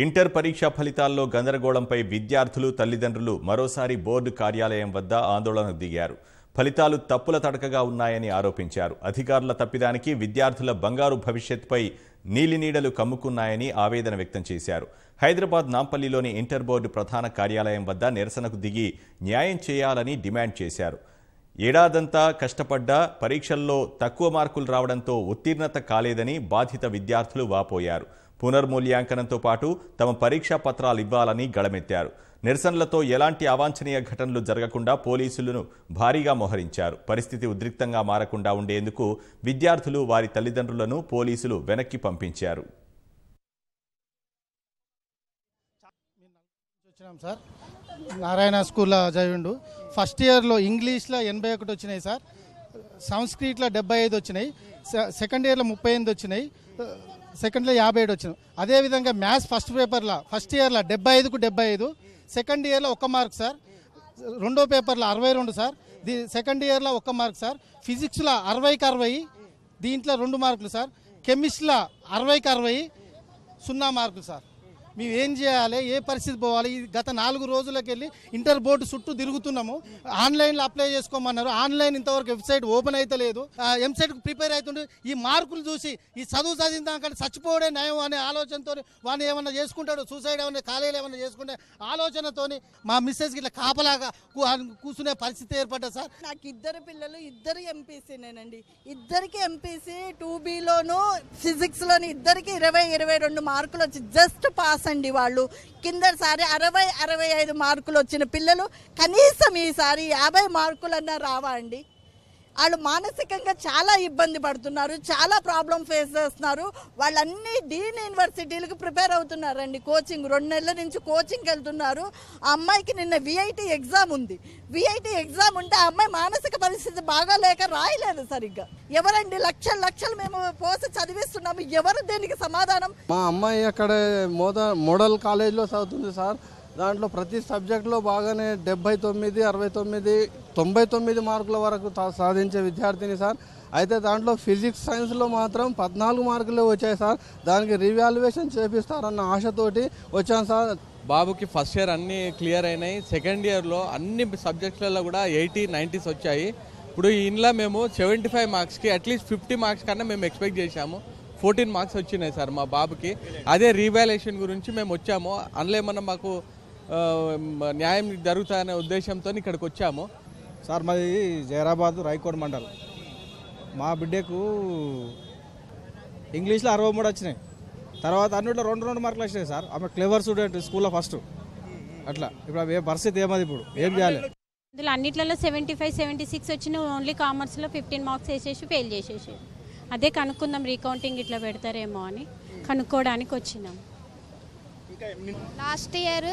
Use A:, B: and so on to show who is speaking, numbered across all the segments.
A: Inter పరీక్షా ఫలితాల్లో గందరగోళంపై విద్యార్థులు తల్లిదండ్రులు మరోసారి బోర్డు కార్యాలయం వద్ద ఆందోళనకు దిగారు. ఫలితాలు తప్పుల తడకగా ఉన్నాయని ఆరోపించారు. అధికారుల తప్పిదానికి విద్యార్థుల బంగారు భవిష్యత్తుపై నీలినీడలు కమ్ముకున్నాయని ఆవేదన వ్యక్తం చేశారు. హైదరాబాద్ నాంపల్లిలోని ఇంటర్ బోర్డు ప్రధాన కార్యాలయం వద్ద నిరసనకు దిగి న్యాయం చేయాలని డిమాండ్ చేశారు. ఏడాదంతా కష్టపడ్డా పరీక్షల్లో తక్కువ మార్కులు రావడంతో ఉత్తీర్ణత కాలేదని బాధిత విద్యార్థులు వాపోయారు. పునర్మూల్యాంకనంతో పాటు తమ పరీక్షా పత్రాలు ఇవ్వాలని గళమెత్తారు. నిరసనలతో ఎలాంటి అవాంఛనీయ ఘటనలు జరగకుండా పోలీసులను భారీగా మోహరించారు. పరిస్థితి ఉద్రిక్తంగా మారకుండా ఉండేందుకు విద్యార్థులు వారి తల్లిదండ్రులను పోలీసులు వెనక్కి పంపించారు.
B: సార్ నారాయణ స్కూల్లో చదివిండు. ఫస్ట్ ఇయర్లో ఇంగ్లీష్లో 81 వచ్చినాయి సార్, సంస్కృతిలో 75 వచ్చినాయి, సెకండ్ ఇయర్లో 38 వచ్చినాయి, సెకండ్లో 57 వచ్చినాయి. అదేవిధంగా మ్యాథ్స్ ఫస్ట్ ఇయర్లో 75కు 75, సెకండ్ ఇయర్లో 1 మార్క్ సార్, రెండో పేపర్లో 62 సార్, సెకండ్ ఇయర్లో 1 మార్క్ సార్, ఫిజిక్స్లో 60కి 60, దీంట్లో 2 మార్కులు సార్, కెమిస్ట్రీలో 60కి 60, 0 మార్కులు సార్. మేము ఏం చేయాలి, ఏ పరిస్థితి పోవాలి? గత 4 రోజులకి వెళ్ళి ఇంటర్ బోర్డు చుట్టూ తిరుగుతున్నాము. ఆన్లైన్లో అప్లై చేసుకోమన్నారు, ఆన్లైన్ ఇంతవరకు వెబ్సైట్ ఓపెన్ అయితే లేదు. ఎంసెట్కి ప్రిపేర్ అవుతుండే ఈ మార్కులు చూసి ఈ చదువు చదివిన దానికంటే చచ్చిపోవడే నయం అనే ఆలోచనతో వాడిని ఏమన్నా చేసుకుంటాడు, సూసైడ్ ఏమన్నా కాలేజీలు ఏమన్నా చేసుకుంటే ఆలోచనతో మా మిస్సెస్కి ఇట్లా కాపలాగా కూర్చునే పరిస్థితి ఏర్పడ్డది సార్.
C: నాకు 2 పిల్లలు, 2 ఎంపీసీనేనండి. ఇద్దరికి ఎంపీసీ 2Bలోను ఫిజిక్స్లోని ఇద్దరికి 20-22 మార్కులు వచ్చి జస్ట్ పాస్ అండి. వాళ్ళు కిందసారి 60-65 మార్కులు వచ్చిన పిల్లలు కనీసం ఈసారి 50 మార్కులన్నా రావా అండి? వాళ్ళు మానసికంగా చాలా ఇబ్బంది పడుతున్నారు, చాలా ప్రాబ్లం ఫేస్ చేస్తున్నారు. వాళ్ళన్నీ డీన్ యూనివర్సిటీలకు ప్రిపేర్ అవుతున్నారండి. కోచింగ్ 2 నెలల నుంచి కోచింగ్కి వెళ్తున్నారు. ఆ అమ్మాయికి నిన్న విఐటి ఎగ్జామ్ ఉంది. విఐటి ఎగ్జామ్ ఉంటే ఆ అమ్మాయి మానసిక పరిస్థితి బాగాలేక రాయలేదు సరిగ్గా. ఎవరండి లక్షలు మేము పోసి చదివిస్తున్నాము, ఎవరు దేనికి సమాధానం?
D: మా అమ్మాయి అక్కడ మోడల్ కాలేజ్లో చదువుతుంది సార్. దాంట్లో ప్రతి సబ్జెక్టులో బాగానే 79, 69, 99 మార్కుల వరకు సాధించే విద్యార్థిని సార్. అయితే దాంట్లో ఫిజిక్స్ సైన్స్లో మాత్రం 14 మార్కులే వచ్చాయి సార్. దానికి రీవాల్యుయేషన్ చేపిస్తారన్న ఆశతోటి వచ్చాను సార్.
E: బాబుకి ఫస్ట్ ఇయర్ అన్నీ క్లియర్ అయినాయి. సెకండ్ ఇయర్లో అన్ని సబ్జెక్టులలో కూడా 80, 90s వచ్చాయి. ఇప్పుడు ఇంట్లో మేము 75 మార్క్స్కి అట్లీస్ట్ 50 మార్క్స్ కన్నా మేము ఎక్స్పెక్ట్ చేశాము. 14 మార్క్స్ వచ్చినాయి సార్ మా బాబుకి. అదే రీవాల్యుయేషన్ గురించి మేము వచ్చాము. అందులో ఏమన్నా మాకు న్యాయం జరుగుతాయనే ఉద్దేశంతో ఇక్కడికి వచ్చాము
F: సార్. మాది జైరాబాద్ రాయకోట్ మండల్. మా బిడ్డకు ఇంగ్లీష్లో 63 వచ్చినాయి. తర్వాత అన్నింటిలో 2 మార్కులు వచ్చినాయి సార్. ఆమె క్లెవర్ స్టూడెంట్, స్కూల్లో ఫస్ట్. అట్లా ఇప్పుడు పరిస్థితి ఏమది, ఇప్పుడు ఏం చేయాలి?
G: ఇందులో అన్నిట్లలో 75, 76 వచ్చిన, ఓన్లీ కామర్స్లో 15 మార్క్స్ వేసేసి ఫెయిల్ చేసేసి. అదే కనుక్కుందాం, రీకౌంటింగ్ ఇట్లా పెడతారేమో అని కనుక్కోవడానికి వచ్చినాం.
H: లాస్ట్ ఇయర్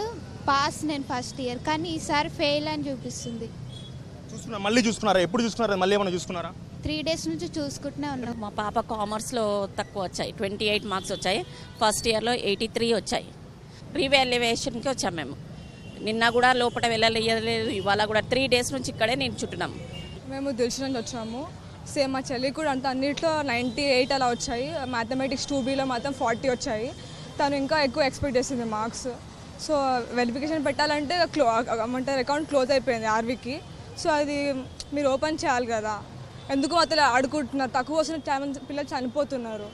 H: పాస్, నేను ఫస్ట్ ఇయర్, కానీ ఈసారి ఫెయిల్ అని చూపిస్తుంది.
F: మళ్ళీ చూసుకున్నారా? ఎప్పుడు చూసుకున్నారా? మళ్ళీ ఏమైనా చూసుకున్నారా?
H: 3 days నుంచి చూసుకుంటూనే ఉన్నాం.
I: మా పాప కామర్స్లో తక్కువ వచ్చాయి, 28 మార్క్స్ వచ్చాయి. ఫస్ట్ ఇయర్లో 83 వచ్చాయి. రీవాల్యుయేషన్కి వచ్చాము మేము. నిన్న కూడా లోపల వెళ్ళలేదు, ఇవాళ కూడా 3 days నుంచి ఇక్కడే నిల్చుంటున్నాం.
J: మేము దిల్షు నుంచి వచ్చాము. సేమ్ మా చెల్లి కూడా అంతా అన్నింటిలో 98 అలా వచ్చాయి. మ్యాథమెటిక్స్ 2Bలో మాత్రం 40 వచ్చాయి. తను ఇంకా ఎక్కువ ఎక్స్పెక్ట్ చేసింది మార్క్స్. సో వెరిఫికేషన్ పెట్టాలంటే ఏమంటారు, అకౌంట్ క్లోజ్ అయిపోయింది ఆర్వీకి. సో అది మీరు ఓపెన్ చేయాలి కదా. ఎందుకు అతను అడుగుతున్నారు, తక్కువ వచ్చిన పిల్లలు చనిపోతున్నారు.